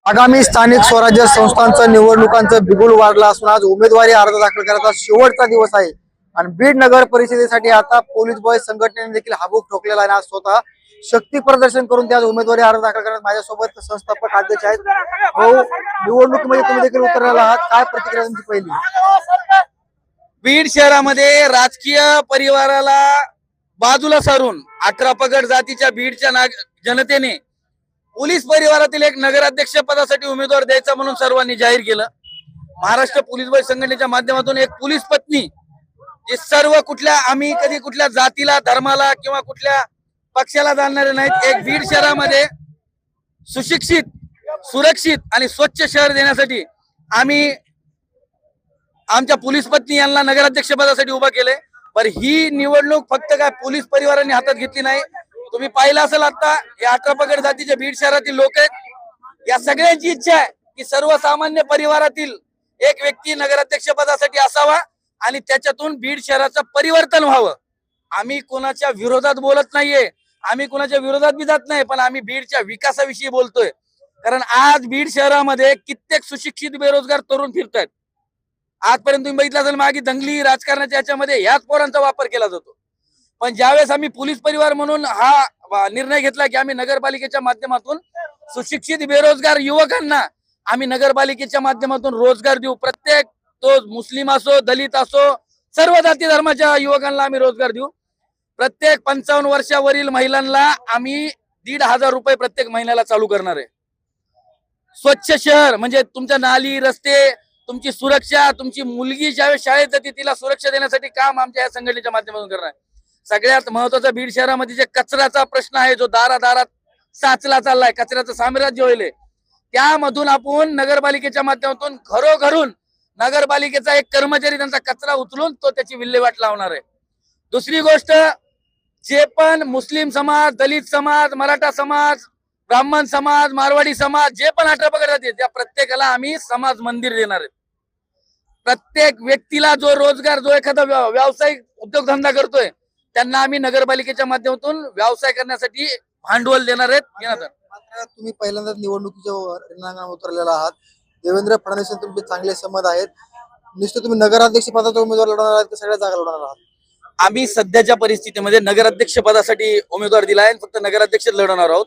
आगामी स्थानिक स्वराज्य संस्थांचं निवडणुकांचं बिगुल वाढला असून आज उमेदवारी अर्ज दाखल करायचा शेवटचा दिवस आहे आणि बीड नगर परिषदेसाठी आता पोलीस बॉय संघटनेने देखील हाबूक ठोकलेला आहे. आज स्वतः शक्ती प्रदर्शन करून त्या उमेदवारी अर्ज दाखल करण्यात माझ्यासोबत संस्थापक अध्यक्ष आहेत. भाऊ, निवडणुकीमध्ये तुम्ही देखील उतरलेला आहात, काय प्रतिक्रिया तुमची पहिली? बीड शहरामध्ये राजकीय परिवाराला बाजूला सारून 18 पगड जातीच्या बीडच्या जनतेने पोलीस परिवारातील एक नगराध्यक्ष पदासाठी उमेदवार द्यायचा म्हणून सर्वांनी जाहीर केलं. महाराष्ट्र पोलीस बल संघटनेच्या माध्यमातून एक पोलीस पत्नी जे सर्व आम्ही कधी कुठल्या जातीला, धर्माला किंवा कुठल्या पक्षाला जाणणारे नाहीत, एक बीड शहरामध्ये सुशिक्षित, सुरक्षित आणि स्वच्छ शहर देण्यासाठी आम्ही आमच्या पोलीस पत्नी यांना नगराध्यक्ष पदासाठी उभा केले. पण ही निवडणूक फक्त काय पोलीस परिवारांनी हातात घेतली नाही. तुम्ही पाहिलं असेल आता हे 18 पगड जातीचे बीड शहरातील लोक आहेत, या सगळ्यांची इच्छा आहे की सर्वसामान्य परिवारातील एक व्यक्ती नगराध्यक्ष पदासाठी असावा आणि त्याच्यातून बीड शहराचं परिवर्तन व्हावं. आम्ही कोणाच्या विरोधात बोलत नाहीये, आम्ही कोणाच्या विरोधात बी जात नाही, पण आम्ही बीडच्या विकासाविषयी बोलतोय. कारण आज बीड शहरामध्ये कित्येक सुशिक्षित बेरोजगार तरुण फिरतायत. आजपर्यंत तुम्ही बघितलं असेल मागे दंगली राजकारणाच्या याच्यामध्ये ह्याच पोरांचा वापर केला जातो. पण ज्यावेळेस आम्ही पोलीस परिवार म्हणून हा निर्णय घेतला की आम्ही नगरपालिकेच्या माध्यमातून सुशिक्षित बेरोजगार युवकांना आम्ही नगरपालिकेच्या माध्यमातून रोजगार देऊ. प्रत्येक तो मुस्लिम असो, दलित असो, सर्व जाती धर्माच्या युवकांना आम्ही रोजगार देऊ. प्रत्येक 55 वर्षावरील महिलांना आम्ही 1,500 रुपये प्रत्येक महिन्याला चालू करणार आहे. स्वच्छ शहर म्हणजे तुमच्या नाली, रस्ते, तुमची सुरक्षा, तुमची मुलगी ज्यावेळेस शाळेत जाते तिला सुरक्षा देण्यासाठी काम आमच्या या संघटनेच्या माध्यमातून करणार आहे. सगळ्यात महत्वाचा बीड शहरामध्ये जे कचऱ्याचा प्रश्न आहे, जो दारादारात साचला चाललाय, कचऱ्याचं साम्राज्य होईल, त्यामधून आपण नगरपालिकेच्या माध्यमातून घरोघरून नगरपालिकेचा एक कर्मचारी त्यांचा कचरा उचलून तो त्याची विल्हेवाट लावणार आहे. दुसरी गोष्ट, जे पण मुस्लिम समाज, दलित समाज, मराठा समाज, ब्राह्मण समाज, मारवाडी समाज, जे पण 18 पगड जाती त्या प्रत्येकाला आम्ही समाज मंदिर देणार आहे. प्रत्येक व्यक्तीला जो रोजगार, जो एखादा व्यावसायिक उद्योगधंदा करतोय त्यांना आम्ही नगरपालिकेच्या माध्यमातून व्यवसाय करण्यासाठी भांडवल देणार आहेत. मात्र तुम्ही पहिल्यांदा निवडणुकीच्या रिंगणात उतरलेला आहात. देवेंद्र फडणवीस तुमचे चांगले संबंध आहेत. नुसतं तुम्ही नगराध्यक्ष पदाचा उमेदवार लढवणार आहात की सगळ्या जागा लढवणार आहात? आम्ही सध्याच्या परिस्थितीमध्ये नगराध्यक्ष पदासाठी उमेदवार दिला आहे, फक्त नगराध्यक्ष लढवणार आहोत.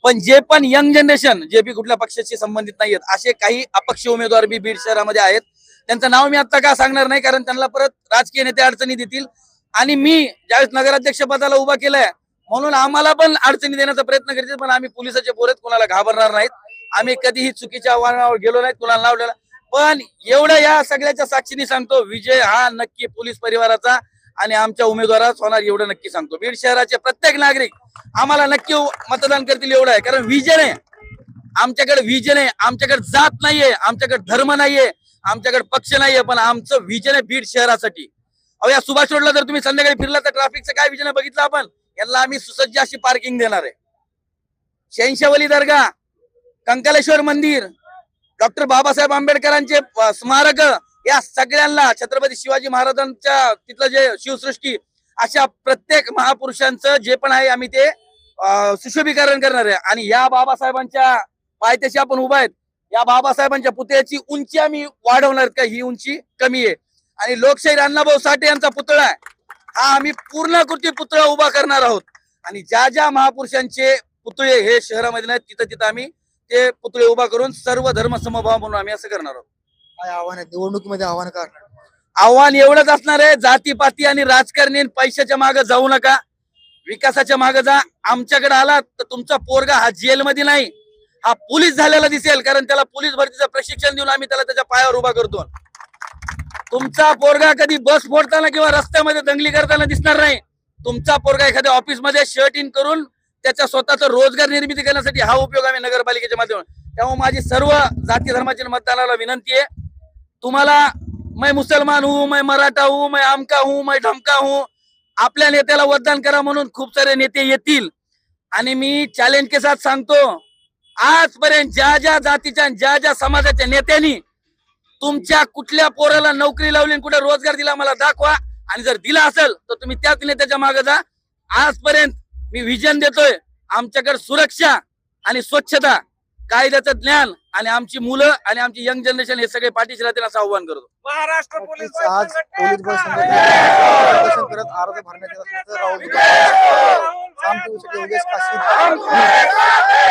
पण जे पण यंग जनरेशन जे बी कुठल्या पक्षाशी संबंधित नाहीयेत असे काही अपक्ष उमेदवार बी बीड शहरामध्ये आहेत. त्यांचं नाव मी आता का सांगणार नाही, कारण त्यांना परत राजकीय नेते अडचणी देतील. आणि मी ज्यावेळेस नगराध्यक्ष पदाला उभा केलाय म्हणून आम्हाला पण अडचणी देण्याचा प्रयत्न करतील, पण आम्ही पोलिसाचे पोरेत कोणाला घाबरणार नाहीत. आम्ही कधीही चुकीच्या आव्हानावर गेलो नाहीत, कुणाला लावलेला. पण एवढं या सगळ्याच्या साक्षीने सांगतो, विजय हा नक्की पोलीस परिवाराचा आणि आमच्या उमेदवाराच होणार, एवढं नक्की सांगतो. बीड शहराचे प्रत्येक नागरिक आम्हाला नक्की मतदान करतील एवढं आहे. कारण विजन आहे आमच्याकडे, विजन आहे आमच्याकडे. जात नाहीये, आमच्याकडे धर्म नाहीये, आमच्याकडे पक्ष नाहीये, पण आमचं विजन आहे बीड शहरासाठी. अहो, या सुभाष रोडला जर तुम्ही संध्याकाळी फिरला तर ट्रॅफिकचं काय विजन बघितलं आपण. यांना आम्ही सुसज्ज अशी पार्किंग देणार आहे. शहंशावली दर्गा, कंकालेश्वर मंदिर, डॉक्टर बाबासाहेब आंबेडकरांचे स्मारक, या सगळ्यांना छत्रपती शिवाजी महाराजांच्या तिथलं जे शिवसृष्टी, अशा प्रत्येक महापुरुषांचं जे पण आहे आम्ही ते सुशोभीकरण करणार आहे. आणि या बाबासाहेबांच्या पायथ्याशी आपण उभा आहेत, या बाबासाहेबांच्या पुतळ्याची उंची आम्ही वाढवणार का, ही उंची कमी आहे. आणि लोकशाहीर अण्णाभाऊ साठे यांचा पुतळा आहे, हा आम्ही पूर्णाकृती पुतळा उभा करणार आहोत. आणि ज्या ज्या महापुरुषांचे पुतळे हे शहरामध्ये नाहीत तिथं तिथं आम्ही ते पुतळे उभा करून सर्व धर्म समभाव म्हणून आम्ही असं करणार आहोत. काय आव्हान आहे निवडणुकीमध्ये? आव्हान काय? आव्हान एवढंच असणार आहे, जातीपाती आणि राजकारणी पैशाच्या मागे जाऊ नका, विकासाच्या मागे जा. आमच्याकडे आला तर तुमचा पोरगा हा जेलमध्ये नाही, हा पोलीस झालेला दिसेल, कारण त्याला पोलीस भरतीचं प्रशिक्षण देऊन आम्ही त्याला त्याच्या पायावर उभा करतो. तुमचा पोरगा कधी बस फोडताना किंवा रस्त्यामध्ये दंगली करताना दिसणार नाही. तुमचा पोरगा एखाद्या ऑफिसमध्ये शर्ट इन करून त्याच्या स्वतःचा रोजगार निर्मिती करण्यासाठी हा उपयोग आम्ही नगरपालिकेच्या माध्यमातून. त्यामुळे माझी सर्व जाती धर्माच्या मतदाराला विनंती आहे, तुम्हाला मैं मुसलमान हूं, मैं मराठा हूं, मैं आमका हूं, मैं ढमका हूं, आपल्या नेत्याला मतदान करा म्हणून खूप सारे नेते येतील. आणि मी चॅलेंज के साथ सांगतो, आजपर्यंत ज्या ज्या जातीच्या ज्या ज्या समाजाच्या नेत्यांनी तुमच्या कुठल्या पोराला नोकरी लावली, कुठे रोजगार दिला मला दाखवा. आणि जर दिला असेल तर तुम्ही त्याच नेत्याच्या मागे जा. आजपर्यंत मी विजन देतोय, आमच्याकडे सुरक्षा आणि स्वच्छता कायद्याचं ज्ञान आणि आमची मुलं आणि आमची यंग जनरेशन हे सगळे पाठीशी राहतील असं आव्हान करतो. महाराष्ट्र पोलीस नक्कीच आज पोलीस बळ संघटनेने करत अर्ज भरण्यात येत असल्याचं राहुल